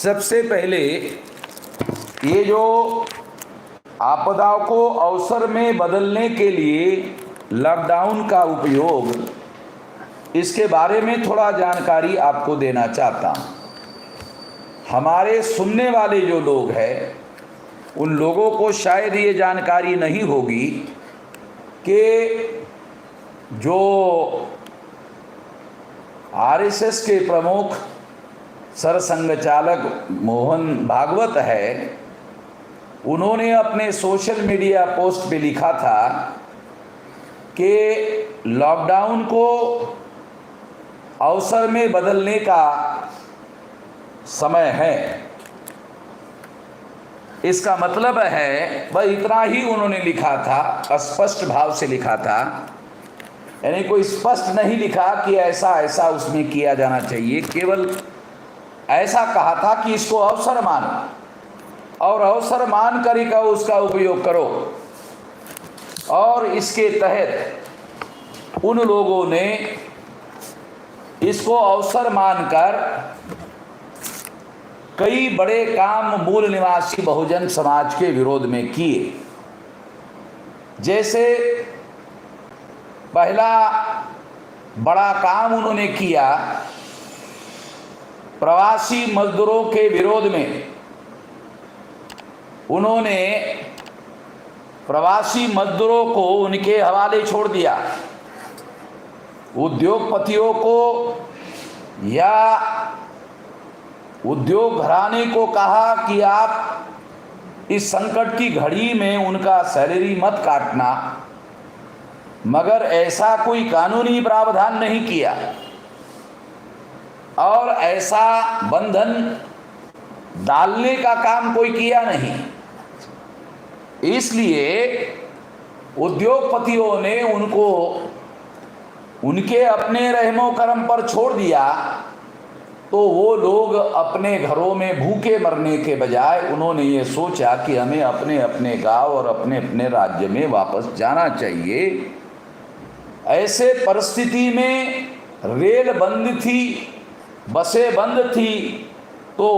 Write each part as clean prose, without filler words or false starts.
सबसे पहले ये जो आपदाओं को अवसर में बदलने के लिए लॉकडाउन का उपयोग, इसके बारे में थोड़ा जानकारी आपको देना चाहता हूँ। हमारे सुनने वाले जो लोग हैं उन लोगों को शायद ये जानकारी नहीं होगी कि जो आरएसएस के प्रमुख सरसंघचालक मोहन भागवत है, उन्होंने अपने सोशल मीडिया पोस्ट पे लिखा था कि लॉकडाउन को अवसर में बदलने का समय है। इसका मतलब है, वह इतना ही उन्होंने लिखा था, स्पष्ट भाव से लिखा था, यानी कोई स्पष्ट नहीं लिखा कि ऐसा ऐसा उसमें किया जाना चाहिए, केवल ऐसा कहा था कि इसको अवसर मानो और अवसर मान कर ही का उसका उपयोग करो। और इसके तहत उन लोगों ने इसको अवसर मानकर कई बड़े काम मूल निवासी बहुजन समाज के विरोध में किए। जैसे पहला बड़ा काम उन्होंने किया, प्रवासी मजदूरों के विरोध में उन्होंने प्रवासी मजदूरों को उनके हवाले छोड़ दिया। उद्योगपतियों को या उद्योग घराने को कहा कि आप इस संकट की घड़ी में उनका सैलरी मत काटना, मगर ऐसा कोई कानूनी प्रावधान नहीं किया और ऐसा बंधन डालने का काम कोई किया नहीं। इसलिए उद्योगपतियों ने उनको उनके अपने रहमो करम पर छोड़ दिया, तो वो लोग अपने घरों में भूखे मरने के बजाय उन्होंने ये सोचा कि हमें अपने अपने गांव और अपने अपने राज्य में वापस जाना चाहिए। ऐसे परिस्थिति में रेल बंद थी, बसें बंद थी, तो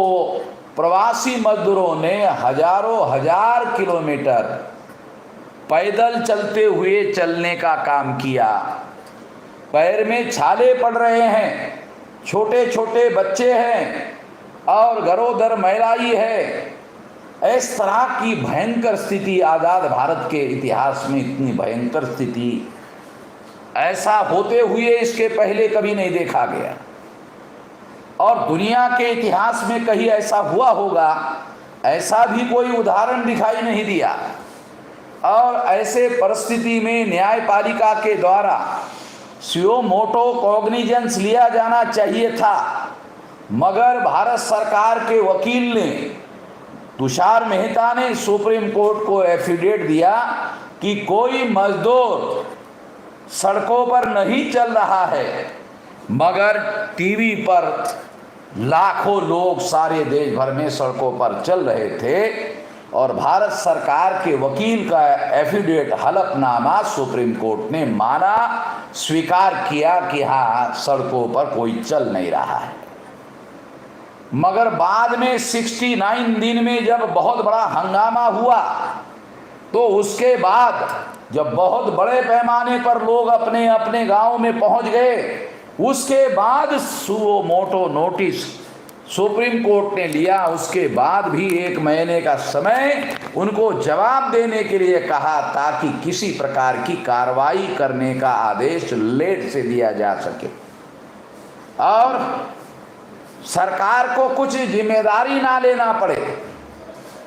प्रवासी मजदूरों ने हजारों हजार किलोमीटर पैदल चलते हुए चलने का काम किया। पैर में छाले पड़ रहे हैं, छोटे छोटे बच्चे हैं और घरों दर महिलाई है। इस तरह की भयंकर स्थिति आज़ाद भारत के इतिहास में, इतनी भयंकर स्थिति ऐसा होते हुए इसके पहले कभी नहीं देखा गया और दुनिया के इतिहास में कहीं ऐसा हुआ होगा, ऐसा भी कोई उदाहरण दिखाई नहीं दिया। और ऐसे परिस्थिति में न्यायपालिका के द्वारा सुओ मोटो कॉग्निजेंस लिया जाना चाहिए था, मगर भारत सरकार के वकील ने, तुषार मेहता ने सुप्रीम कोर्ट को एफिडेविट दिया कि कोई मजदूर सड़कों पर नहीं चल रहा है, मगर टीवी पर लाखों लोग सारे देश भर में सड़कों पर चल रहे थे और भारत सरकार के वकील का एफिडेविट, हलफनामा सुप्रीम कोर्ट ने माना, स्वीकार किया कि हाँ सड़कों पर कोई चल नहीं रहा है। मगर बाद में 69 दिन में जब बहुत बड़ा हंगामा हुआ, तो उसके बाद जब बहुत बड़े पैमाने पर लोग अपने अपने गांव में पहुंच गए, उसके बाद suo motu notice supreme court ने लिया। उसके बाद भी 1 महीने का समय उनको जवाब देने के लिए कहा ताकि किसी प्रकार की कार्रवाई करने का आदेश लेट से दिया जा सके और सरकार को कुछ जिम्मेदारी ना लेना पड़े।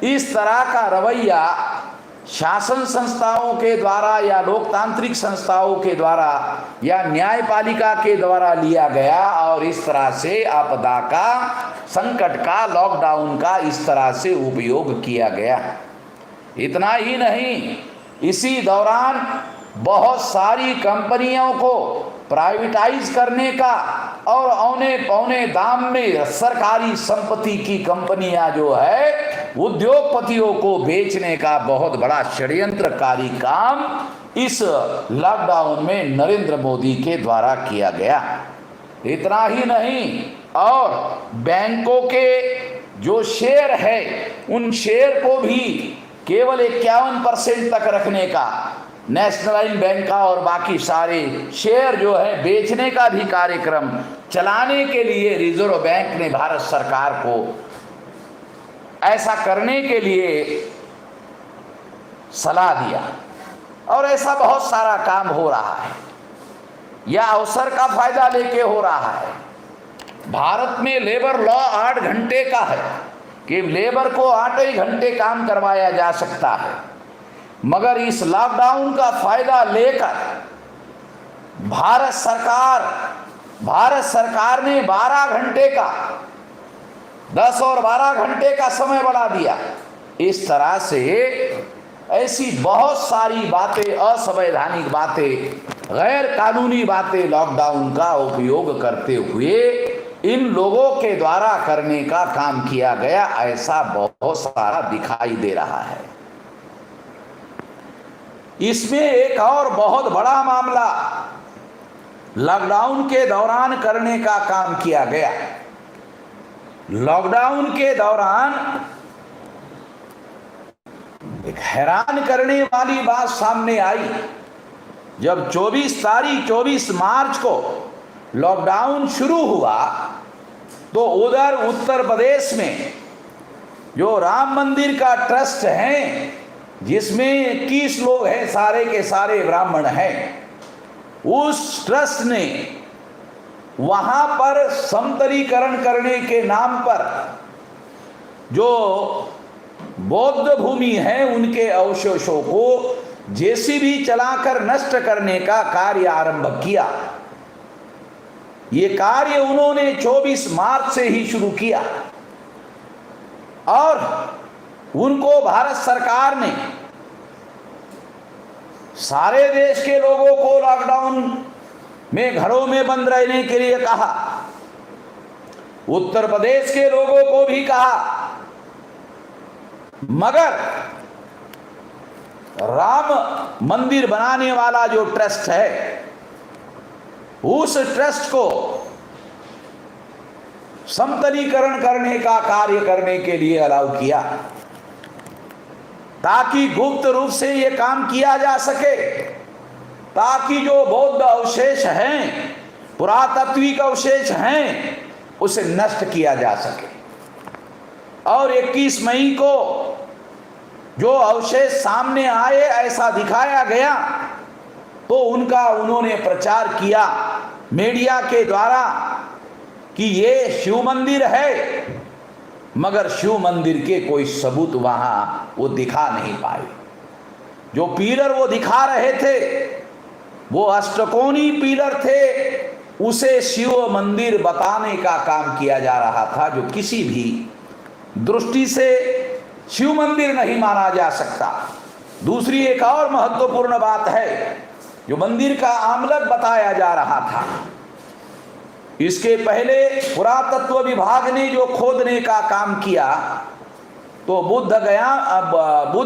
इस तरह का रवैया शासन संस्थाओं के द्वारा या लोकतांत्रिक संस्थाओं के द्वारा या न्यायपालिका के द्वारा लिया गया और इस तरह से आपदा का, संकट का, लॉकडाउन का इस तरह से उपयोग किया गया। इतना ही नहीं, इसी दौरान बहुत सारी कंपनियों को प्राइवेटाइज करने का और औने पौने दाम में सरकारी संपत्ति की कंपनियां जो है उद्योगपतियों को बेचने का बहुत बड़ा षड्यंत्रकारी काम इस लॉकडाउन में नरेंद्र मोदी के द्वारा किया गया। इतना ही नहीं, और बैंकों के जो शेयर है उन शेयर को भी केवल 51% तक रखने का, नेशनलाइज बैंक का और बाकी सारे शेयर जो है बेचने का भी कार्यक्रम चलाने के लिए रिजर्व बैंक ने भारत सरकार को ऐसा करने के लिए सलाह दिया। और ऐसा बहुत सारा काम हो रहा है, यह अवसर का फायदा लेके हो रहा है। भारत में लेबर लॉ 8 घंटे का है कि लेबर को 8 ही घंटे काम करवाया जा सकता है, मगर इस लॉकडाउन का फायदा लेकर भारत सरकार ने 12 घंटे का, 10 और 12 घंटे का समय बढ़ा दिया। इस तरह से ऐसी बहुत सारी बातें, असंवैधानिक बातें, गैर कानूनी बातें लॉकडाउन का उपयोग करते हुए इन लोगों के द्वारा करने का काम किया गया, ऐसा बहुत सारा दिखाई दे रहा है। इसमें एक और बहुत बड़ा मामला लॉकडाउन के दौरान करने का काम किया गया। लॉकडाउन के दौरान एक हैरान करने वाली बात सामने आई। जब 24 मार्च को लॉकडाउन शुरू हुआ तो उधर उत्तर प्रदेश में जो राम मंदिर का ट्रस्ट है, जिसमें 21 लोग हैं, सारे के सारे ब्राह्मण हैं, उस ट्रस्ट ने वहां पर समतलीकरण करने के नाम पर जो बौद्ध भूमि है उनके अवशेषों को जेसीबी चलाकर नष्ट करने का कार्य आरंभ किया। ये कार्य उन्होंने 24 मार्च से ही शुरू किया और उनको भारत सरकार ने सारे देश के लोगों को लॉकडाउन में घरों में बंद रहने के लिए कहा। उत्तर प्रदेश के लोगों को भी कहा, मगर राम मंदिर बनाने वाला जो ट्रस्ट है उस ट्रस्ट को समतलीकरण करने का कार्य करने के लिए अलाउ किया, ताकि गुप्त रूप से यह काम किया जा सके, ताकि जो बौद्ध अवशेष हैं, पुरातात्विक अवशेष हैं, उसे नष्ट किया जा सके। और 21 मई को जो अवशेष सामने आए, ऐसा दिखाया गया तो उनका उन्होंने प्रचार किया मीडिया के द्वारा कि ये शिव मंदिर है, मगर शिव मंदिर के कोई सबूत वहां वो दिखा नहीं पाए। जो पिलर वो दिखा रहे थे वो अष्टकोणी पिलर थे, उसे शिव मंदिर बताने का काम किया जा रहा था, जो किसी भी दृष्टि से शिव मंदिर नहीं माना जा सकता। दूसरी एक और महत्वपूर्ण बात है, जो मंदिर का आमलक बताया जा रहा था, इसके पहले पुरातत्व विभाग ने जो खोदने का काम किया तो बुद्ध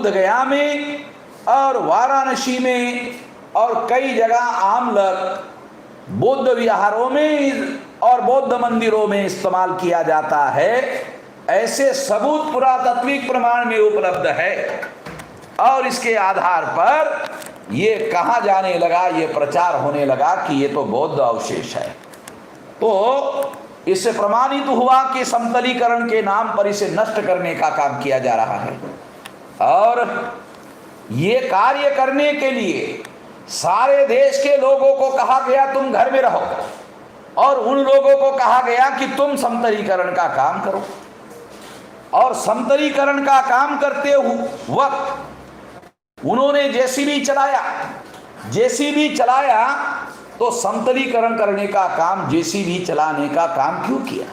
गया में और वाराणसी में और कई जगह आमलक बौद्ध विहारों में और बौद्ध मंदिरों में इस्तेमाल किया जाता है। ऐसे सबूत पुरातात्विक प्रमाण में उपलब्ध है और इसके आधार पर ये कहा जाने लगा, ये प्रचार होने लगा कि ये तो बौद्ध अवशेष है। तो इससे प्रमाणित हुआ कि समतलीकरण के नाम पर इसे नष्ट करने का काम किया जा रहा है। और ये कार्य करने के लिए सारे देश के लोगों को कहा गया तुम घर में रहो, और उन लोगों को कहा गया कि तुम समतलीकरण का काम करो। और समतलीकरण का काम करते वक्त उन्होंने जेसीबी चलाया तो समतलीकरण करने का काम, जेसीबी चलाने का काम क्यों किया?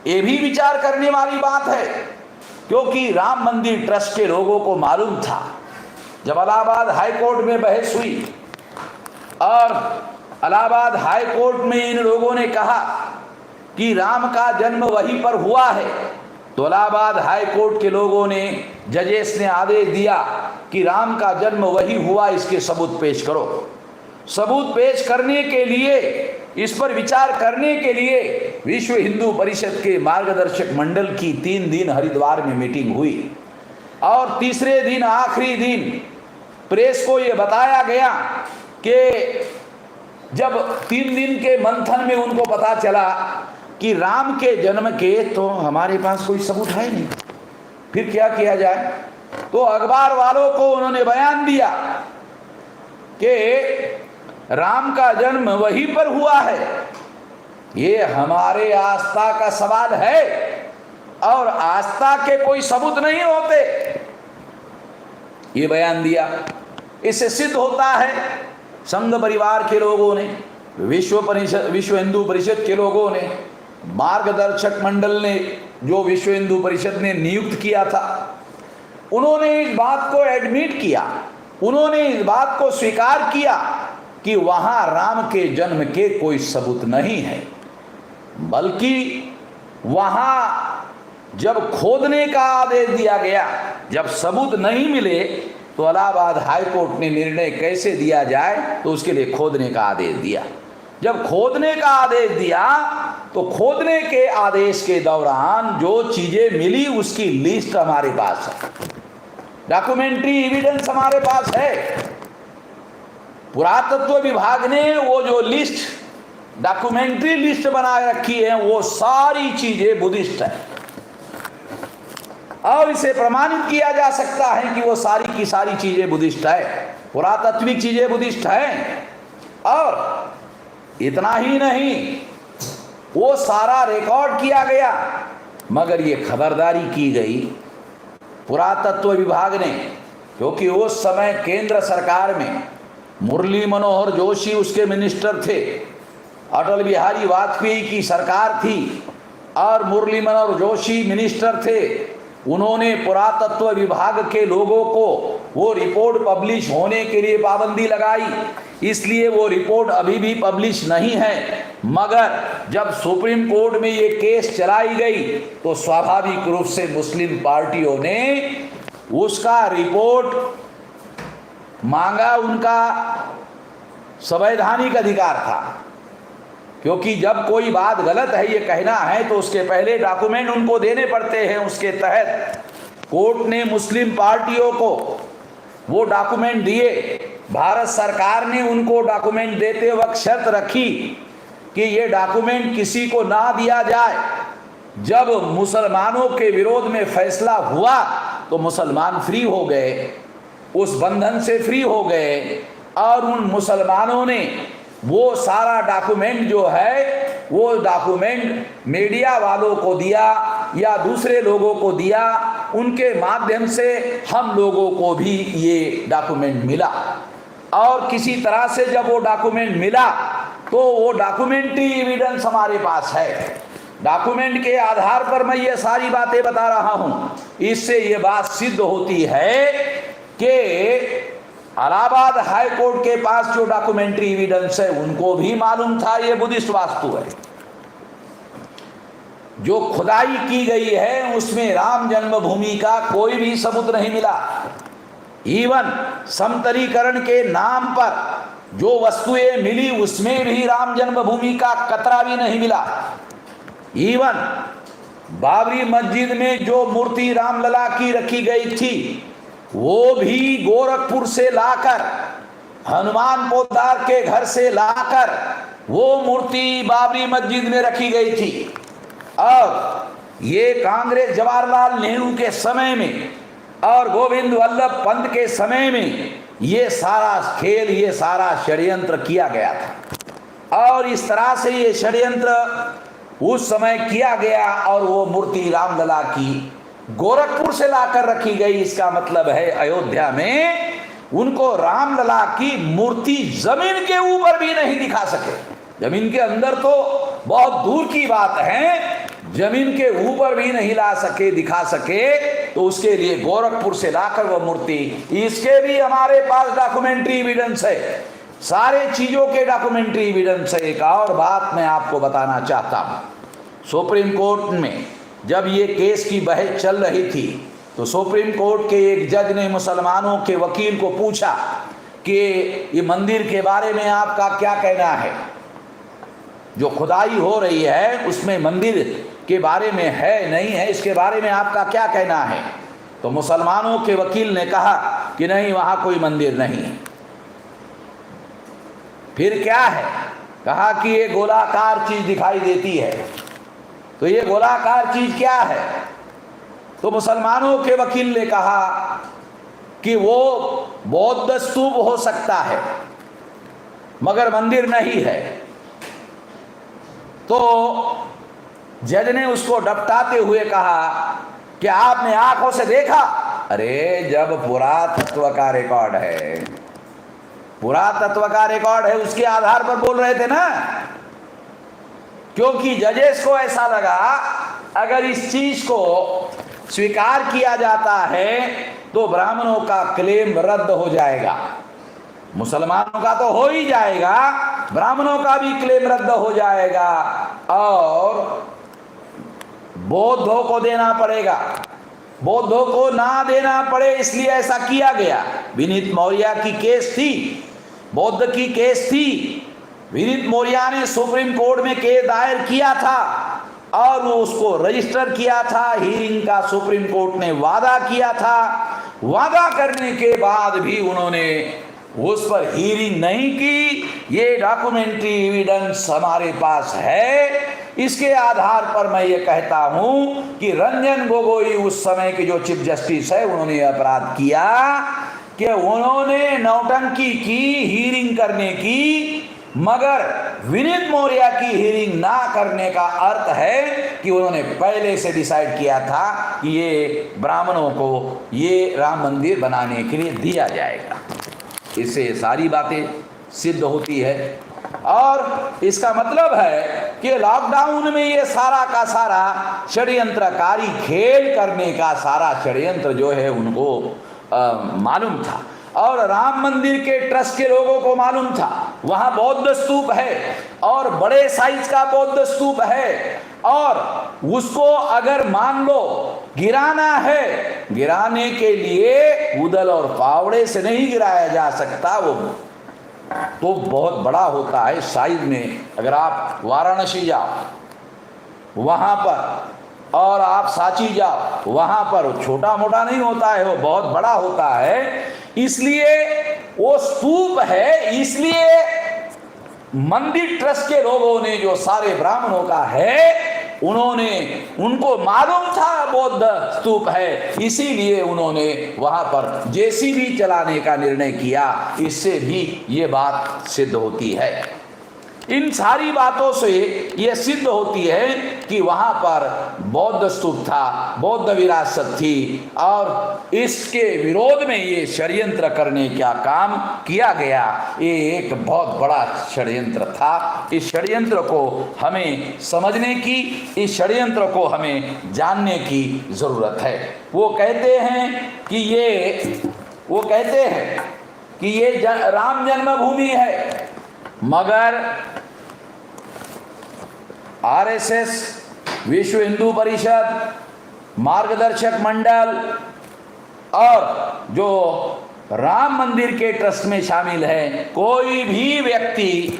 ये भी विचार करने वाली बात है, क्योंकि राम मंदिर ट्रस्ट के लोगों को मालूम था, जब इलाहाबाद हाई कोर्ट में बहस हुई और इलाहाबाद हाई कोर्ट में इन लोगों ने कहा कि राम का जन्म वहीं पर हुआ है, तो इलाहाबाद हाई कोर्ट के लोगों ने, जजेस ने आदेश दिया कि राम का जन्म वही हुआ, इसके सबूत पेश करो। सबूत पेश करने के लिए, इस पर विचार करने के लिए विश्व हिंदू परिषद के मार्गदर्शक मंडल की 3 दिन हरिद्वार में मीटिंग हुई और तीसरे दिन आखिरी दिन प्रेस को ये बताया गया कि जब 3 दिन के मंथन में उनको पता चला कि राम के जन्म के तो हमारे पास कोई सबूत है नहीं, फिर क्या किया जाए। तो अखबार वालों को उन्होंने बयान दिया कि राम का जन्म वहीं पर हुआ है, ये हमारे आस्था का सवाल है और आस्था के कोई सबूत नहीं होते, ये बयान दिया। इससे सिद्ध होता है संघ परिवार के लोगों ने, विश्व हिंदू परिषद के लोगों ने, मार्गदर्शक मंडल ने जो विश्व हिंदू परिषद ने नियुक्त किया था, उन्होंने इस बात को एडमिट किया, उन्होंने इस बात को स्वीकार किया कि वहां राम के जन्म के कोई सबूत नहीं है, बल्कि वहां जब खोदने का आदेश दिया गया, जब सबूत नहीं मिले तो इलाहाबाद हाई कोर्ट ने निर्णय कैसे दिया जाए तो उसके लिए खोदने का आदेश दिया। जब खोदने का आदेश दिया तो खोदने के आदेश के दौरान जो चीजें मिली उसकी लिस्ट हमारे पास है, डॉक्यूमेंट्री एविडेंस हमारे पास है। पुरातत्व विभाग ने वो जो लिस्ट, डॉक्यूमेंट्री लिस्ट बना रखी है, वो सारी चीजें बुद्धिस्ट है और इसे प्रमाणित किया जा सकता है कि वो सारी की सारी चीजें बुद्धिस्ट है, पुरातात्विक चीजें बुद्धिस्ट है। और इतना ही नहीं, वो सारा रिकॉर्ड किया गया, मगर ये खबरदारी की गई पुरातत्व विभाग ने, क्योंकि उस समय केंद्र सरकार में मुरली मनोहर जोशी उसके मिनिस्टर थे, अटल बिहारी वाजपेयी की सरकार थी और मुरली मनोहर जोशी मिनिस्टर थे। उन्होंने पुरातत्व विभाग के लोगों को वो रिपोर्ट पब्लिश होने के लिए पाबंदी लगाई, इसलिए वो रिपोर्ट अभी भी पब्लिश नहीं है। मगर जब सुप्रीम कोर्ट में ये केस चलाई गई तो स्वाभाविक रूप से मुस्लिम पार्टियों ने उसका रिपोर्ट मांगा, उनका संवैधानिक अधिकार था, क्योंकि जब कोई बात गलत है ये कहना है तो उसके पहले डॉक्यूमेंट उनको देने पड़ते हैं। उसके तहत कोर्ट ने मुस्लिम पार्टियों को वो डॉक्यूमेंट दिए। भारत सरकार ने उनको डॉक्यूमेंट देते वक्त शर्त रखी कि ये डॉक्यूमेंट किसी को ना दिया जाए। जब मुसलमानों के विरोध में फैसला हुआ तो मुसलमान फ्री हो गए, उस बंधन से फ्री हो गए और उन मुसलमानों ने वो सारा डॉक्यूमेंट जो है वो डॉक्यूमेंट मीडिया वालों को दिया या दूसरे लोगों को दिया, उनके माध्यम से हम लोगों को भी ये डॉक्यूमेंट मिला। और किसी तरह से जब वो डॉक्यूमेंट मिला तो वो डॉक्यूमेंट्री एविडेंस हमारे पास है। डॉक्यूमेंट के आधार पर मैं ये सारी बातें बता रहा हूँ। इससे ये बात सिद्ध होती है कि इलाहाबाद हाई कोर्ट के पास जो डॉक्यूमेंट्री एविडेंस है उनको भी मालूम था ये बुद्धिस्ट वास्तु है। जो खुदाई की गई है उसमें राम जन्मभूमि का कोई भी सबूत नहीं मिला। इवन समतलीकरण के नाम पर जो वस्तुएं मिली उसमें भी राम जन्मभूमि का कतरा भी नहीं मिला। इवन बाबरी मस्जिद में जो मूर्ति रामलला की रखी गई थी वो भी गोरखपुर से लाकर, हनुमान पोद्दार के घर से लाकर वो मूर्ति बाबरी मस्जिद में रखी गई थी। और ये कांग्रेस जवाहरलाल नेहरू के समय में और गोविंद वल्लभ पंत के समय में ये सारा खेल, ये सारा षड्यंत्र किया गया था। और इस तरह से ये षड्यंत्र उस समय किया गया और वो मूर्ति रामलला की गोरखपुर से लाकर रखी गई। इसका मतलब है अयोध्या में उनको रामलला की मूर्ति जमीन के ऊपर भी नहीं दिखा सके। जमीन के अंदर तो बहुत दूर की बात है, जमीन के ऊपर भी नहीं ला सके, दिखा सके, तो उसके लिए गोरखपुर से लाकर वो मूर्ति, इसके भी हमारे पास डॉक्यूमेंट्री एविडेंस है, सारे चीजों के डॉक्यूमेंट्री एविडेंस है। एक और बात मैं आपको बताना चाहता हूं, सुप्रीम कोर्ट में जब ये केस की बहस चल रही थी तो सुप्रीम कोर्ट के एक जज ने मुसलमानों के वकील को पूछा कि ये मंदिर के बारे में आपका क्या कहना है। जो खुदाई हो रही है उसमें मंदिर के बारे में है नहीं है, इसके बारे में आपका क्या कहना है? तो मुसलमानों के वकील ने कहा कि नहीं, वहां कोई मंदिर नहीं है। फिर क्या है? कहा कि ये गोलाकार चीज दिखाई देती है। तो ये गोलाकार चीज क्या है? तो मुसलमानों के वकील ने कहा कि वो बौद्ध स्तूप हो सकता है मगर मंदिर नहीं है। तो जज ने उसको डपटाते हुए कहा कि आपने आंखों से देखा? अरे जब पुरातत्व का रिकॉर्ड है, पुरातत्व का रिकॉर्ड है, उसके आधार पर बोल रहे थे ना। क्योंकि जजेस को ऐसा लगा अगर इस चीज को स्वीकार किया जाता है तो ब्राह्मणों का क्लेम रद्द हो जाएगा। मुसलमानों का तो हो ही जाएगा, ब्राह्मणों का भी क्लेम रद्द हो जाएगा और बौद्धों को देना पड़ेगा। बौद्धों को ना देना पड़े इसलिए ऐसा किया गया। विनीत मौर्य की केस थी, बौद्ध की केस थी। विनीत मौर्य ने सुप्रीम कोर्ट में केस दायर किया था और वो उसको रजिस्टर किया था। हियरिंग का सुप्रीम कोर्ट ने वादा किया था। वादा करने के बाद भी उन्होंने उस पर हियरिंग नहीं की। ये डॉक्यूमेंट्री एविडेंस हमारे पास है। इसके आधार पर मैं ये कहता हूं कि रंजन गोगोई उस समय के जो चीफ जस्टिस है उन्होंने अपराध किया कि उन्होंने नौटंकी की हियरिंग करने की, मगर विनीत मौर्य की हियरिंग ना करने का अर्थ है कि उन्होंने पहले से डिसाइड किया था कि ये ब्राह्मणों को ये राम मंदिर बनाने के लिए दिया जाएगा। इससे सारी बातें सिद्ध होती है और इसका मतलब है कि लॉकडाउन में ये सारा का सारा षड्यंत्रकारी खेल करने का सारा षड्यंत्र जो है उनको मालूम था और राम मंदिर के ट्रस्ट के लोगों को मालूम था। वहां बौद्ध स्तूप है और बड़े साइज का बौद्ध स्तूप है और उसको अगर मान लो गिराना है, गिराने के लिए उदल और फावड़े से नहीं गिराया जा सकता। वो तो बहुत बड़ा होता है साइज में। अगर आप वाराणसी जाओ वहां पर और आप सांची जाओ वहां पर छोटा मोटा नहीं होता है, वो बहुत बड़ा होता है। इसलिए वो स्तूप है, इसलिए मंदिर ट्रस्ट के लोगों ने जो सारे ब्राह्मणों का है उनको मालूम था बौद्ध स्तूप है, इसीलिए उन्होंने वहां पर जेसीबी चलाने का निर्णय किया। इससे भी ये बात सिद्ध होती है। इन सारी बातों से यह सिद्ध होती है कि वहां पर बौद्ध स्तूप था, बौद्ध विरासत थी और इसके विरोध में ये षड्यंत्र करने का काम किया गया। ये एक बहुत बड़ा षड्यंत्र था। इस षड्यंत्र को हमें समझने की, इस षड्यंत्र को हमें जानने की जरूरत है। वो कहते हैं कि ये राम जन्मभूमि है, मगर आरएसएस, विश्व हिंदू परिषद, मार्गदर्शक मंडल और जो राम मंदिर के ट्रस्ट में शामिल है, कोई भी व्यक्ति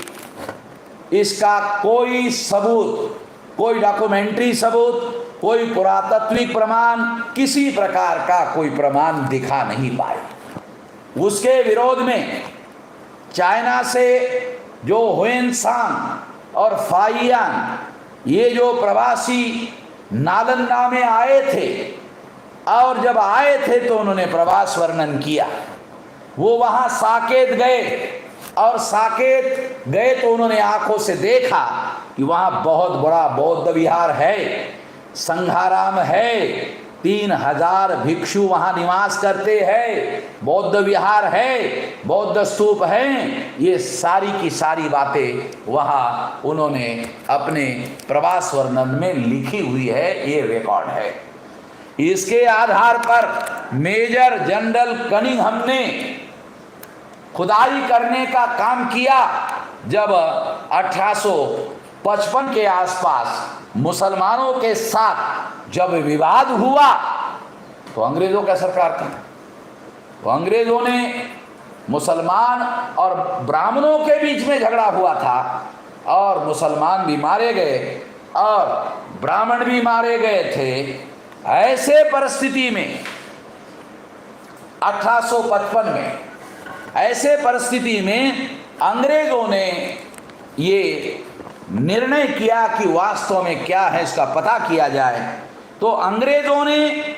इसका कोई सबूत, कोई डॉक्यूमेंट्री सबूत, कोई पुरातात्विक प्रमाण, किसी प्रकार का कोई प्रमाण दिखा नहीं पाए। उसके विरोध में चाइना से जो हुएनसांग और फाइयान, ये जो प्रवासी नालंदा में आए थे और जब आए थे तो उन्होंने प्रवास वर्णन किया। वो वहां साकेत गए और साकेत गए तो उन्होंने आंखों से देखा कि वहां बहुत बड़ा बौद्ध विहार है, संघाराम है, 3000 भिक्षु वहां निवास करते हैं, बौद्ध विहार है, बौद्ध स्तूप हैं। ये सारी की सारी बातें वहां उन्होंने अपने प्रवास वर्णन में लिखी हुई है, ये रिकॉर्ड है। इसके आधार पर मेजर जनरल कनिंघम ने खुदाई करने का काम किया। जब 1855 के आसपास मुसलमानों के साथ जब विवाद हुआ तो अंग्रेजों का सरकार थी, तो अंग्रेजों ने मुसलमान और ब्राह्मणों के बीच में झगड़ा हुआ था और मुसलमान भी मारे गए और ब्राह्मण भी मारे गए थे। ऐसे परिस्थिति में 1855 में, ऐसे परिस्थिति में अंग्रेजों ने ये निर्णय किया कि वास्तव में क्या है इसका पता किया जाए। तो अंग्रेजों ने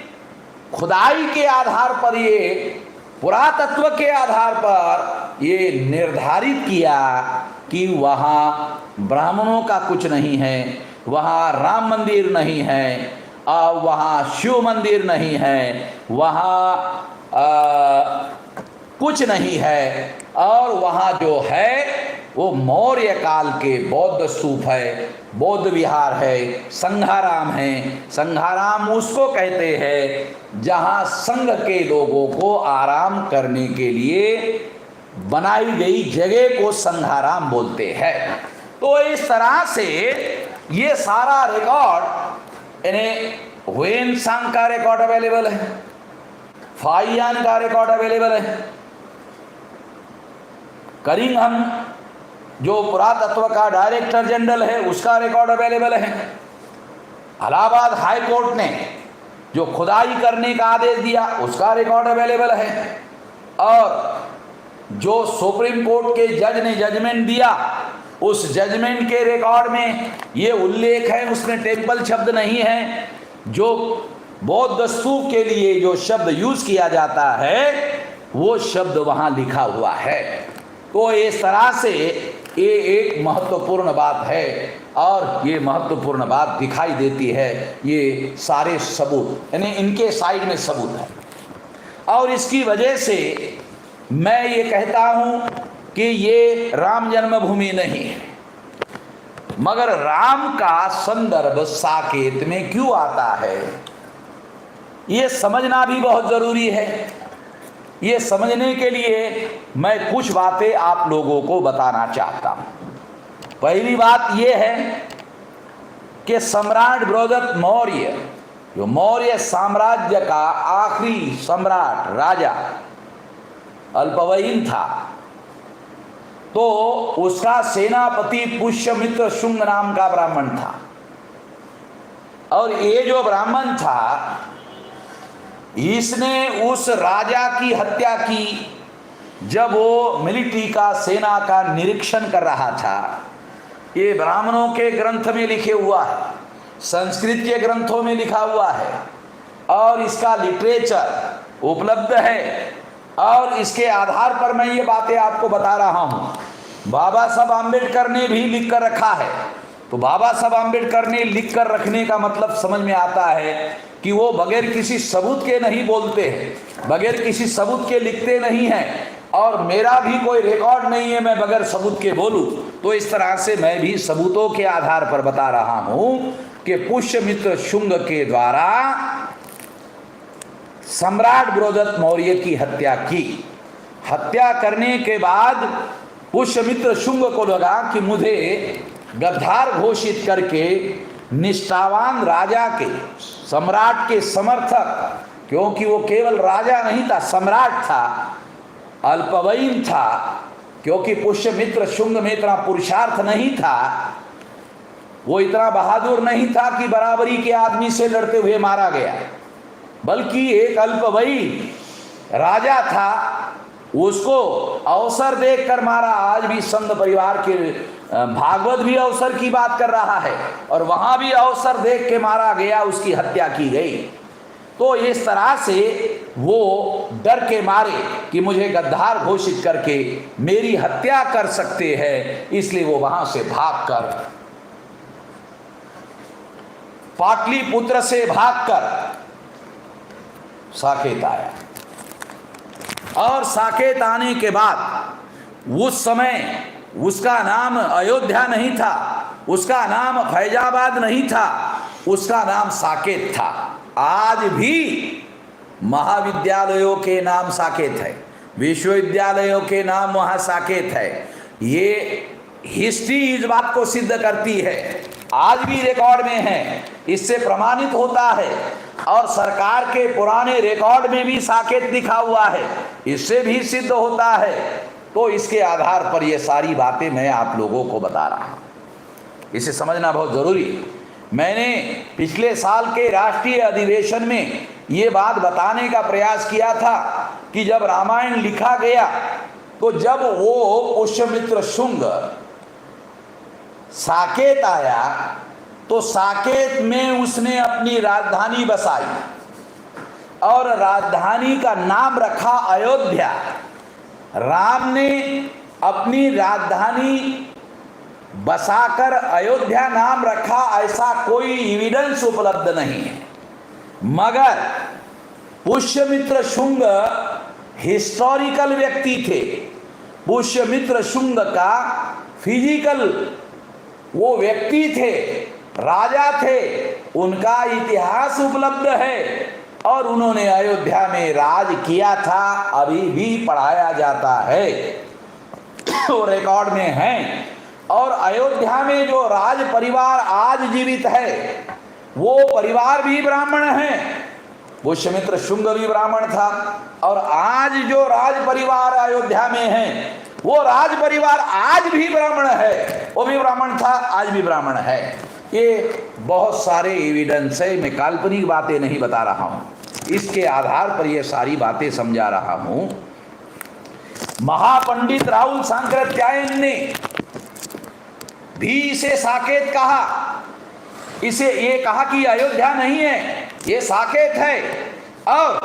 खुदाई के आधार पर, ये पुरातत्व के आधार पर ये निर्धारित किया कि वहाँ ब्राह्मणों का कुछ नहीं है, वहाँ राम मंदिर नहीं है, और वहाँ शिव मंदिर नहीं है, वहाँ कुछ नहीं है, और वहाँ जो है वो मौर्य काल के बौद्ध स्तूप है, बौद्ध विहार है, संघाराम है। संघाराम उसको कहते हैं जहाँ संघ के लोगों को आराम करने के लिए बनाई गई जगह को संघाराम बोलते हैं। तो इस तरह से ये सारा रिकॉर्ड, यानी ह्वेनसांग का रिकॉर्ड अवेलेबल है, फाइयान का रिकॉर्ड अवेलेबल है, करिंघम जो पुरातत्व का डायरेक्टर जनरल है उसका रिकॉर्ड अवेलेबल है, इलाहाबाद हाई कोर्ट ने जो खुदाई करने का आदेश दिया उसका रिकॉर्ड अवेलेबल है, और जो सुप्रीम कोर्ट के जज ने जजमेंट दिया उस जजमेंट के रिकॉर्ड में ये उल्लेख है, उसमें टेम्पल शब्द नहीं है। जो बौद्ध स्तूप के लिए जो शब्द यूज किया जाता है वो शब्द वहाँ लिखा हुआ है। तो इस तरह से ये एक महत्वपूर्ण बात है, और ये महत्वपूर्ण बात दिखाई देती है, ये सारे सबूत यानी इनके साइड में सबूत है। और इसकी वजह से मैं ये कहता हूँ कि ये राम जन्मभूमि नहीं है, मगर राम का संदर्भ साकेत में क्यों आता है ये समझना भी बहुत ज़रूरी है। ये समझने के लिए मैं कुछ बातें आप लोगों को बताना चाहता हूँ। पहली बात ये है कि सम्राट बृहद्रथ मौर्य, जो मौर्य साम्राज्य का आखिरी सम्राट राजा अल्पवयीन था, तो उसका सेनापति पुष्यमित्र शुंग नाम का ब्राह्मण था। और ये जो ब्राह्मण था इसने उस राजा की हत्या की जब वो मिलिट्री का, सेना का निरीक्षण कर रहा था। ये ब्राह्मणों के ग्रंथ में लिखे हुआ है, संस्कृत के ग्रंथों में लिखा हुआ है, और इसका लिटरेचर उपलब्ध है, और इसके आधार पर मैं ये बातें आपको बता रहा हूँ। बाबा साहब आम्बेडकर ने भी लिख कर रखा है। तो बाबा साहब आम्बेडकर ने लिख कर रखने का मतलब समझ में आता है कि वो बगैर किसी सबूत के नहीं बोलते हैं, बगैर किसी सबूत के लिखते नहीं हैं, और मेरा भी कोई रिकॉर्ड नहीं है मैं बगैर सबूत के बोलूं। तो इस तरह से मैं भी सबूतों के आधार पर बता रहा हूं कि पुष्यमित्र शुंग के द्वारा सम्राट बृहद्रथ मौर्य की हत्या की। हत्या करने के बाद पुष्यमित्र शुंग को लगा कि मुझे गद्दार घोषित करके निष्ठावान राजा के, सम्राट के समर्थक, क्योंकि वो केवल राजा नहीं था, सम्राट था, अल्पवयीन था, क्योंकि पुष्यमित्र शुंग में इतना पुरुषार्थ नहीं था, वो इतना बहादुर नहीं था कि बराबरी के आदमी से लड़ते हुए मारा गया, बल्कि एक अल्पवयीन राजा था, उसको अवसर देखकर मारा। आज भी संघ परिवार के भागवत भी अवसर की बात कर रहा है, और वहां भी अवसर देख के मारा गया, उसकी हत्या की गई। तो इस तरह से वो डर के मारे कि मुझे गद्दार घोषित करके मेरी हत्या कर सकते हैं, इसलिए वो वहां से भागकर पाटलिपुत्र से भागकर साकेत आया। और साकेत आने के बाद उस समय उसका नाम अयोध्या नहीं था, उसका नाम फैजाबाद नहीं था, उसका नाम साकेत था। आज भी महाविद्यालयों के नाम साकेत है, विश्वविद्यालयों के नाम वहाँ साकेत है। ये हिस्ट्री इस बात को सिद्ध करती है, आज भी रिकॉर्ड में है, इससे प्रमाणित होता है। और सरकार के पुराने रिकॉर्ड में भी साकेत लिखा हुआ है, इससे भी सिद्ध होता है। तो इसके आधार पर ये सारी बातें मैं आप लोगों को बता रहा हूँ। इसे समझना बहुत जरूरी है। मैंने पिछले साल के राष्ट्रीय अधिवेशन में ये बात बताने का प्रयास किया था कि जब रामायण लिखा गया तो जब वो पुष्यमित्र शुंग साकेत आया तो साकेत में उसने अपनी राजधानी बसाई और राजधानी का नाम रखा अयोध्या। राम ने अपनी राजधानी बसाकर अयोध्या नाम रखा, ऐसा कोई एविडेंस उपलब्ध नहीं है। मगर पुष्यमित्र शुंग हिस्टोरिकल व्यक्ति थे। पुष्यमित्र शुंग का फिजिकल वो व्यक्ति थे, राजा थे, उनका इतिहास उपलब्ध है और उन्होंने अयोध्या में राज किया था, अभी भी पढ़ाया जाता है, वो रिकॉर्ड में है। और अयोध्या में जो राज परिवार आज जीवित है वो परिवार भी ब्राह्मण है। पुष्यमित्र शुंग भी ब्राह्मण था और आज जो राज परिवार अयोध्या में है वो राज परिवार आज भी ब्राह्मण है, वो भी ब्राह्मण था, आज भी ब्राह्मण है। ये बहुत सारे एविडेंस है, मैं काल्पनिक बातें नहीं बता रहा हूं, इसके आधार पर ये सारी बातें समझा रहा हूं। महापंडित राहुल सांकृत्यायन ने भी इसे साकेत कहा, इसे ये कहा कि अयोध्या नहीं है, ये साकेत है। और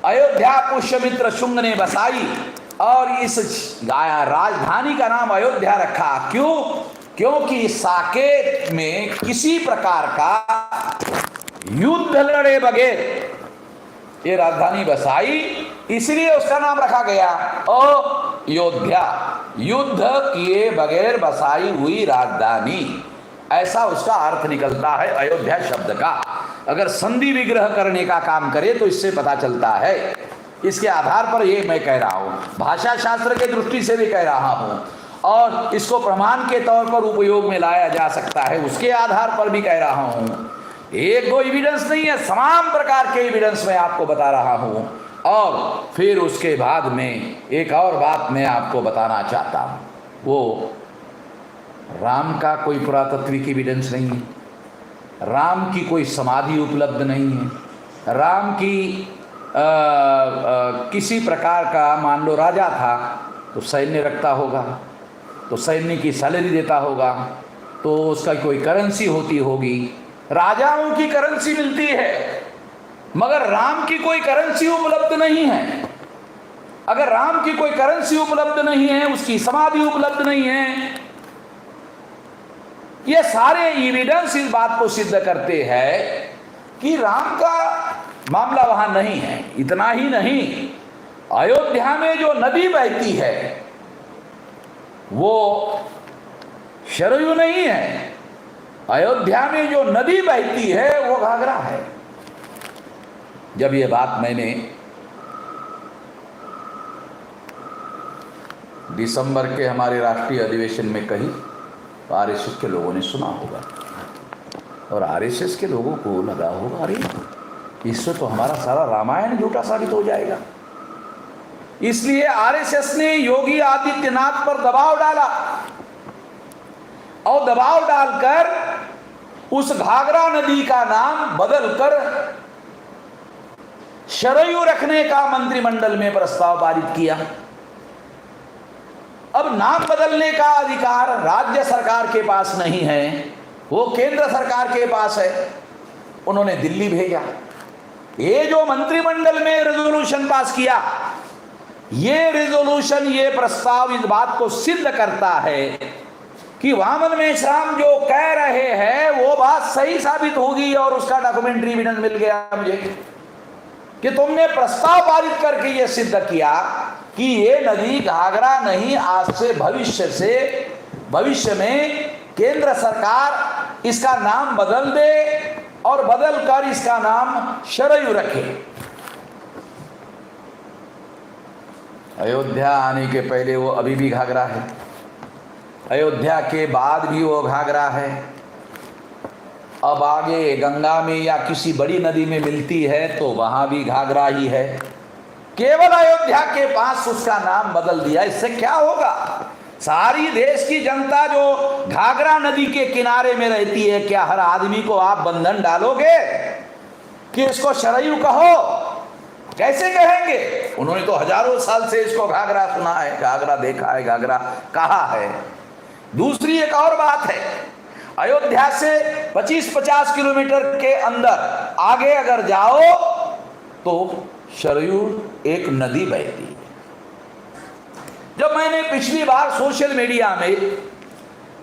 अयोध्या पुष्यमित्र शुंग ने बसाई और इस राजधानी का नाम अयोध्या रखा। क्यों? क्योंकि साकेत में किसी प्रकार का युद्ध लड़े बगैर ये राजधानी बसाई, इसलिए उसका नाम रखा गया अयोध्या। युद्ध किए बगैर बसाई हुई राजधानी, ऐसा उसका अर्थ निकलता है अयोध्या शब्द का। अगर संधि विग्रह करने का काम करे तो इससे पता चलता है। इसके आधार पर ये मैं कह रहा हूं, भाषा शास्त्र के दृष्टि से भी कह रहा हूं और इसको प्रमाण के तौर पर उपयोग में लाया जा सकता है उसके आधार पर भी कह रहा हूं। एक दो एविडेंस नहीं है, तमाम प्रकार के एविडेंस मैं आपको बता रहा हूं। और फिर उसके बाद में एक और बात मैं आपको बताना चाहता हूं, वो राम का कोई पुरातात्विक एविडेंस नहीं है, राम की कोई समाधि उपलब्ध नहीं है। राम की किसी प्रकार का, मान लो राजा था तो सैन्य रखता होगा, तो सैन्य की सैलरी देता होगा, तो उसका कोई करेंसी होती होगी, राजाओं की करेंसी मिलती है, मगर राम की कोई करेंसी उपलब्ध नहीं है। अगर राम की कोई करेंसी उपलब्ध नहीं है, उसकी समाधि उपलब्ध नहीं है, ये सारे एविडेंस इस बात को सिद्ध करते हैं कि राम का मामला वहां नहीं है। इतना ही नहीं, अयोध्या में जो नदी बहती है वो शरयू नहीं है, अयोध्या में जो नदी बहती है वो घाघरा है। जब ये बात मैंने दिसंबर के हमारे राष्ट्रीय अधिवेशन में कही तो आरएसएस के लोगों ने सुना होगा और आरएसएस के लोगों को लगा होगा अरे इससे तो हमारा सारा रामायण झूठा साबित हो जाएगा। इसलिए आरएसएस ने योगी आदित्यनाथ पर दबाव डाला और दबाव डालकर उस घाघरा नदी का नाम बदलकर शरयू रखने का मंत्रिमंडल में प्रस्ताव पारित किया। अब नाम बदलने का अधिकार राज्य सरकार के पास नहीं है, वो केंद्र सरकार के पास है। उन्होंने दिल्ली भेजा, ये जो मंत्रिमंडल में रेजोल्यूशन पास किया, ये रेजोल्यूशन, ये प्रस्ताव इस बात को सिद्ध करता है कि वामन मेश्राम जो कह रहे हैं वो बात सही साबित होगी। और उसका डॉक्यूमेंट्री एविडेंस मिल गया मुझे कि तुमने प्रस्ताव पारित करके ये सिद्ध किया कि ये नदी घाघरा नहीं, आज से भविष्य में केंद्र सरकार इसका नाम बदल दे और बदल कर इसका नाम शरयू रखे। अयोध्या आने के पहले वो अभी भी घाघरा है, अयोध्या के बाद भी वो घाघरा है, अब आगे गंगा में या किसी बड़ी नदी में मिलती है तो वहां भी घाघरा ही है। केवल अयोध्या के पास उसका नाम बदल दिया, इससे क्या होगा? सारी देश की जनता जो घाघरा नदी के किनारे में रहती है, क्या हर आदमी को आप बंधन डालोगे कि इसको शरयू कहो? कैसे कहेंगे? उन्होंने तो हजारों साल से इसको घाघरा सुना है, घाघरा देखा है, घाघरा कहा है। दूसरी एक और बात है, अयोध्या से 25-50 किलोमीटर के अंदर आगे अगर जाओ तो शरयू एक नदी बहती है। जब मैंने पिछली बार सोशल मीडिया में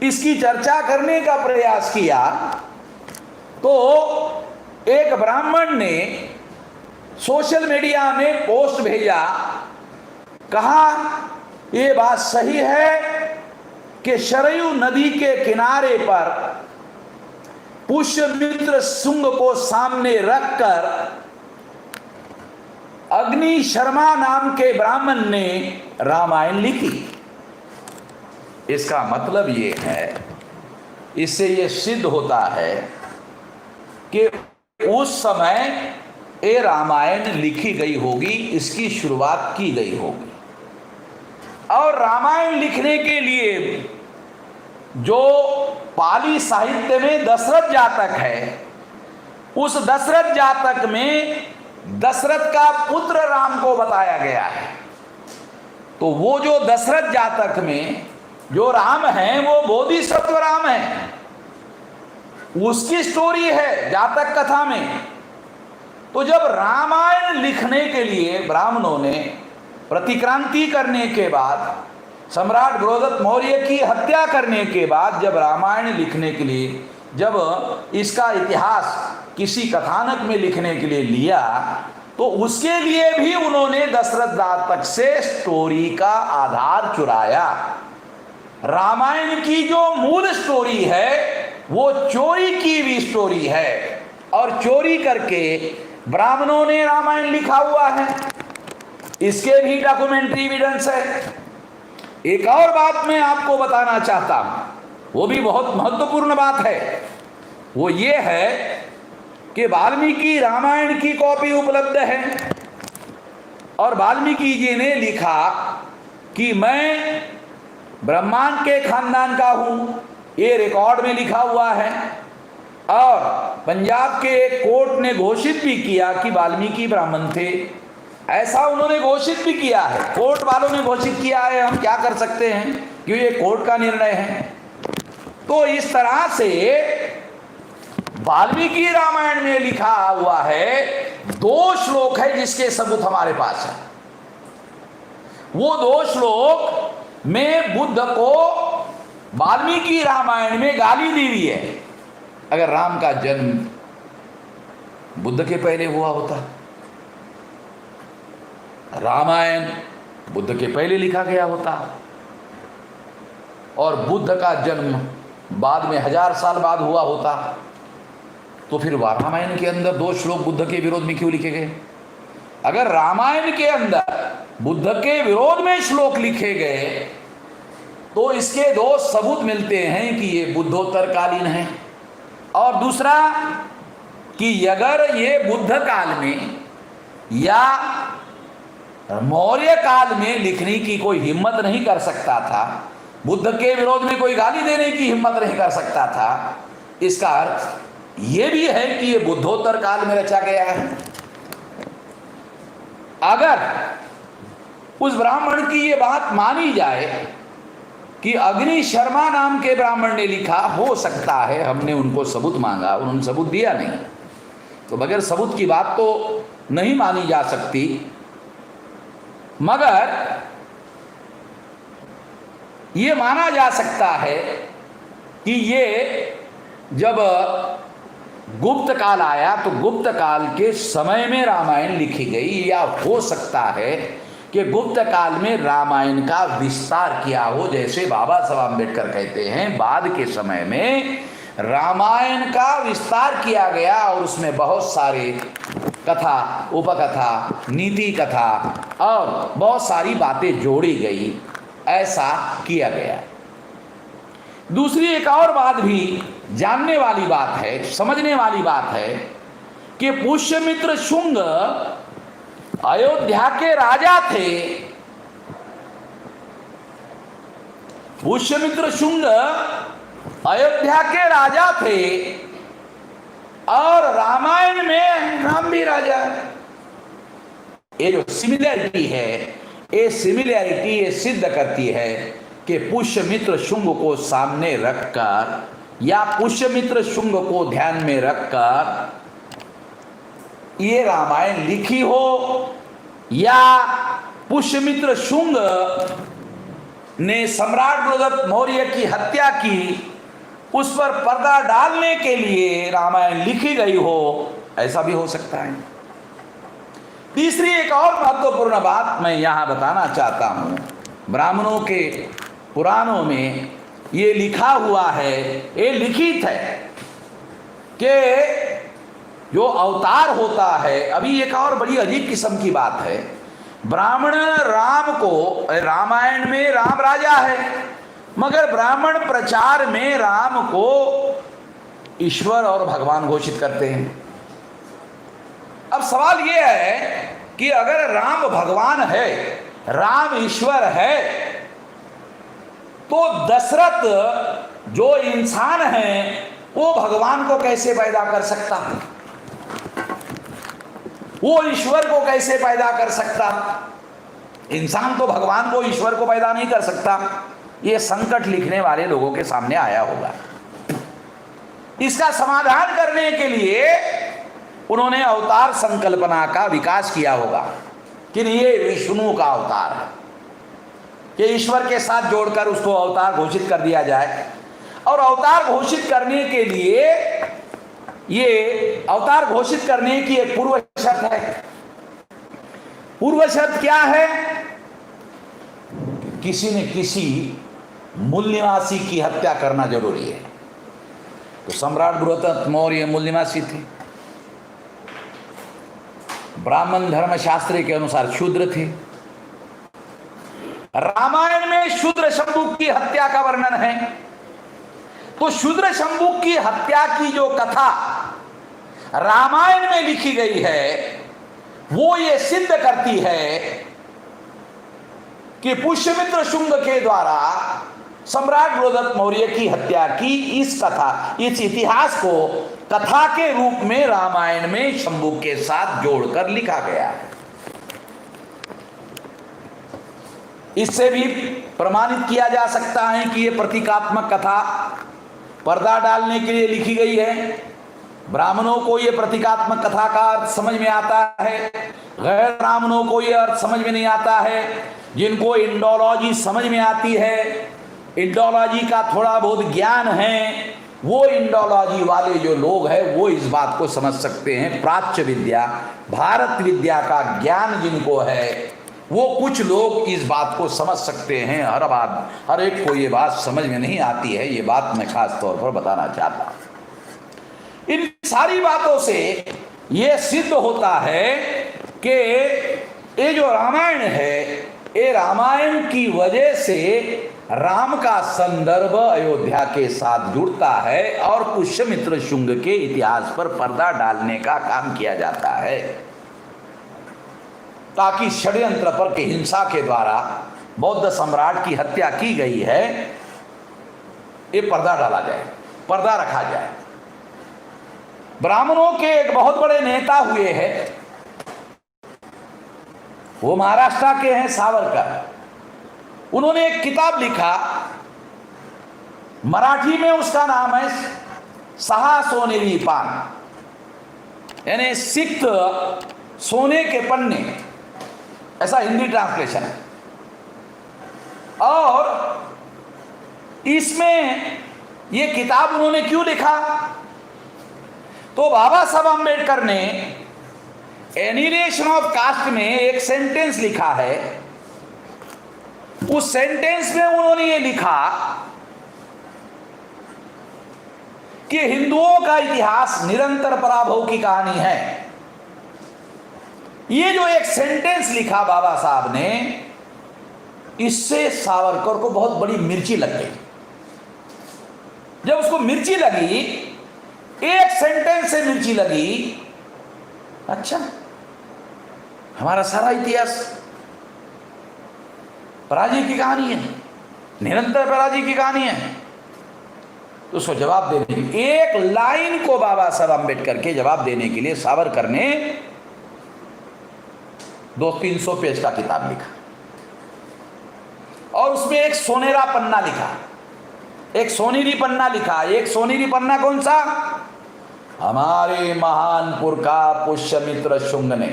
इसकी चर्चा करने का प्रयास किया तो एक ब्राह्मण ने सोशल मीडिया में पोस्ट भेजा, कहा ये बात सही है कि शरयू नदी के किनारे पर पुष्यमित्र शुंग को सामने रखकर अग्नि शर्मा नाम के ब्राह्मण ने रामायण लिखी। इसका मतलब ये है, इससे ये सिद्ध होता है कि उस समय ये रामायण लिखी गई होगी, इसकी शुरुआत की गई होगी। और रामायण लिखने के लिए जो पाली साहित्य में दशरथ जातक है, उस दशरथ जातक में दशरथ का पुत्र राम को बताया गया है। तो वो जो दशरथ जातक में जो राम है वो बोधिसत्व राम है, उसकी स्टोरी है जातक कथा में। तो जब रामायण लिखने के लिए ब्राह्मणों ने प्रतिक्रांति करने के बाद, सम्राट गृहदत्त मौर्य की हत्या करने के बाद जब रामायण लिखने के लिए, जब इसका इतिहास किसी कथानक में लिखने के लिए लिया, तो उसके लिए भी उन्होंने दशरथ जातक से स्टोरी का आधार चुराया। रामायण की जो मूल स्टोरी है वो चोरी की हुई स्टोरी है, और चोरी करके ब्राह्मणों ने रामायण लिखा हुआ है। इसके भी डॉक्यूमेंट्री एविडेंस है। एक और बात मैं आपको बताना चाहता हूं, वो भी बहुत महत्वपूर्ण बात है। वो ये है कि वाल्मीकि रामायण की कॉपी उपलब्ध है, और वाल्मीकि जी ने लिखा कि मैं ब्रह्मांड के खानदान का हूं, ये रिकॉर्ड में लिखा हुआ है। और पंजाब के एक कोर्ट ने घोषित भी किया कि वाल्मीकि ब्राह्मण थे, ऐसा उन्होंने घोषित भी किया है। कोर्ट वालों ने घोषित किया है, हम क्या कर सकते हैं, क्योंकि ये कोर्ट का निर्णय है। तो इस तरह से वाल्मीकि रामायण में लिखा हुआ है, 2 श्लोक है जिसके सबूत हमारे पास है। वो 2 श्लोक में बुद्ध को वाल्मीकि रामायण में गाली दी हुई है। अगर राम का जन्म बुद्ध के पहले हुआ होता, रामायण बुद्ध के पहले लिखा गया होता, और बुद्ध का जन्म बाद में 1000 साल बाद हुआ होता, तो फिर रामायण के अंदर 2 श्लोक बुद्ध के विरोध में क्यों लिखे गए? अगर रामायण के अंदर बुद्ध के विरोध में श्लोक लिखे गए तो इसके 2 सबूत मिलते हैं कि ये बुद्धोत्तरकालीन है, और दूसरा कि अगर ये बुद्ध काल में या मौर्य काल में लिखने की कोई हिम्मत नहीं कर सकता था, बुद्ध के विरोध में कोई गाली देने की हिम्मत नहीं कर सकता था, इसका अर्थ ये भी है कि ये बुद्धोत्तर काल में रचा गया है। अगर उस ब्राह्मण की ये बात मानी जाए कि अग्नि शर्मा नाम के ब्राह्मण ने लिखा, हो सकता है हमने उनको सबूत मांगा, उन्होंने सबूत दिया नहीं, तो बगैर सबूत की बात तो नहीं मानी जा सकती। मगर ये माना जा सकता है कि ये जब गुप्त काल आया तो गुप्त काल के समय में रामायण लिखी गई, या हो सकता है कि गुप्त काल में रामायण का विस्तार किया हो, जैसे बाबा साहब अम्बेडकर कहते हैं बाद के समय में रामायण का विस्तार किया गया और उसमें बहुत सारे कथा, उपकथा, नीति कथा और बहुत सारी बातें जोड़ी गई, ऐसा किया गया। दूसरी एक और बात भी जानने वाली बात है, समझने वाली बात है कि पुष्यमित्र शुंग अयोध्या के राजा थे, पुष्यमित्र शुंग अयोध्या के राजा थे और रामायण में राम भी राजा है। ये जो सिमिलैरिटी है, ये सिमिलैरिटी ये सिद्ध करती है कि पुष्यमित्र शुंग को सामने रखकर या पुष्यमित्र शुंग को ध्यान में रखकर ये रामायण लिखी हो या पुष्यमित्र शुंग ने सम्राट बृहदत्त मौर्य की हत्या की, उस पर पर्दा डालने के लिए रामायण लिखी गई हो, ऐसा भी हो सकता है। तीसरी एक और महत्वपूर्ण बात मैं यहां बताना चाहता हूं, ब्राह्मणों के पुराणों में ये लिखा हुआ है, ये लिखित है कि जो अवतार होता है, अभी एक और बड़ी अजीब किस्म की बात है, ब्राह्मण राम को, रामायण में राम राजा है, मगर ब्राह्मण प्रचार में राम को ईश्वर और भगवान घोषित करते हैं। अब सवाल यह है कि अगर राम भगवान है, राम ईश्वर है, तो दशरथ जो इंसान है वो भगवान को कैसे पैदा कर सकता, वो ईश्वर को कैसे पैदा कर सकता? इंसान तो भगवान को, ईश्वर को पैदा नहीं कर सकता। ये संकट लिखने वाले लोगों के सामने आया होगा। इसका समाधान करने के लिए उन्होंने अवतार संकल्पना का विकास किया होगा कि ये विष्णु का अवतार है, कि ईश्वर के साथ जोड़कर उसको अवतार घोषित कर दिया जाए। और अवतार घोषित करने के लिए, ये अवतार घोषित करने की एक पूर्व शर्त है। पूर्व शर्त क्या है? किसी न किसी मूल निवासी की हत्या करना जरूरी है। तो सम्राट बृहदत्त मौर्य मूल निवासी थे, ब्राह्मण धर्मशास्त्र के अनुसार शूद्र थे। रामायण में शूद्र शंभु की हत्या का वर्णन है, तो शूद्र शंभु की हत्या की जो कथा रामायण में लिखी गई है, वो ये सिद्ध करती है कि पुष्यमित्र शुंग के द्वारा सम्राट बृहदत्त मौर्य की हत्या की इस कथा, इस इतिहास को कथा के रूप में रामायण में शंभु के साथ जोड़कर लिखा गया है। इससे भी प्रमाणित किया जा सकता है कि यह प्रतीकात्मक कथा पर्दा डालने के लिए लिखी गई है। ब्राह्मणों को यह प्रतीकात्मक कथा का अर्थ समझ में आता है, गैर ब्राह्मणों को यह अर्थ समझ में नहीं आता है। जिनको इंडोलॉजी समझ में आती है, इंडोलॉजी का थोड़ा बहुत ज्ञान है, वो इंडोलॉजी वाले जो लोग हैं वो इस बात को समझ सकते हैं। प्राच्य विद्या, भारत विद्या का ज्ञान जिनको है, वो कुछ लोग इस बात को समझ सकते हैं। हर एक को ये बात समझ में नहीं आती है, ये बात मैं खास तौर पर बताना चाहता हूं। इन सारी बातों से ये सिद्ध होता है कि ये जो रामायण है, ये रामायण की वजह से राम का संदर्भ अयोध्या के साथ जुड़ता है और पुष्यमित्र शुंग के इतिहास पर पर्दा डालने का काम किया जाता है, ताकि षड्यंत्र पर के हिंसा के द्वारा बौद्ध सम्राट की हत्या की गई है, ये पर्दा डाला जाए, पर्दा रखा जाए। ब्राह्मणों के एक बहुत बड़े नेता हुए हैं, वो महाराष्ट्र के हैं, सावरकर। उन्होंने एक किताब लिखा, मराठी में उसका नाम है सहा सोनेरी पान, यानी सिक्त सोने के पन्ने, ऐसा हिंदी ट्रांसलेशन है। और इसमें ये किताब उन्होंने क्यों लिखा? तो बाबा साहब अम्बेडकर ने एनिहिलेशन ऑफ कास्ट में एक सेंटेंस लिखा है। उस सेंटेंस में उन्होंने ये लिखा कि हिंदुओं का इतिहास निरंतर पराभव की कहानी है। ये जो एक सेंटेंस लिखा बाबा साहब ने, इससे सावरकर को बहुत बड़ी मिर्ची लग गई। जब उसको मिर्ची लगी, एक सेंटेंस से मिर्ची लगी, अच्छा हमारा सारा इतिहास पराजय की कहानी है, निरंतर पराजी की कहानी है। तो उसको जवाब देने, एक लाइन को बाबा साहब अम्बेडकर के जवाब देने के लिए सावरकर ने 200-300 पेज का किताब लिखा और उसमें एक सोनेरा पन्ना लिखा, एक सोनेरी पन्ना लिखा। एक सोनेरी पन्ना कौन सा? हमारे महान पुरखा पुष्यमित्र शुंग ने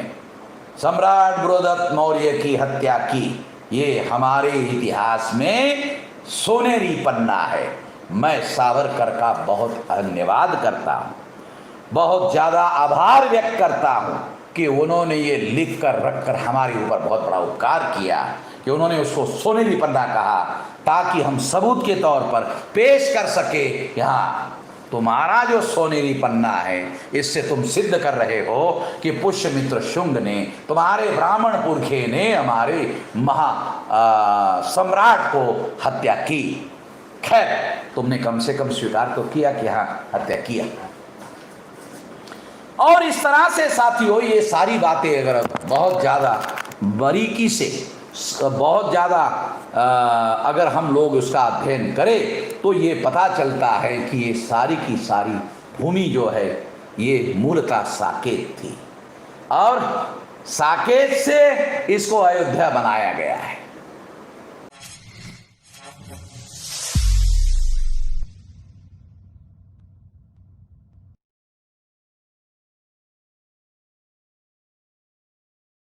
सम्राट बृहदत्त मौर्य की हत्या की। ये हमारे इतिहास में सोनेरी पन्ना है। मैं सावरकर का बहुत धन्यवाद करता हूँ, बहुत ज़्यादा आभार व्यक्त करता हूँ कि उन्होंने ये लिख कर रख कर हमारे ऊपर बहुत बड़ा उपकार किया, कि उन्होंने उसको सोनेरी पन्ना कहा ताकि हम सबूत के तौर पर पेश कर सके। यहाँ तुम्हारा जो सोनेरी पन्ना है, इससे तुम सिद्ध कर रहे हो कि पुष्यमित्र शुंग ने, तुम्हारे ब्राह्मण पुरखे ने हमारे सम्राट को हत्या की। खैर, तुमने कम से कम स्वीकार तो किया कि हाँ हत्या किया। और इस तरह से साथियों, ये सारी बातें अगर बहुत ज़्यादा बारीकी से, बहुत ज़्यादा अगर हम लोग उसका अध्ययन करें तो ये पता चलता है कि ये सारी की सारी भूमि जो है ये मूलतः साकेत थी और साकेत से इसको अयोध्या बनाया गया है।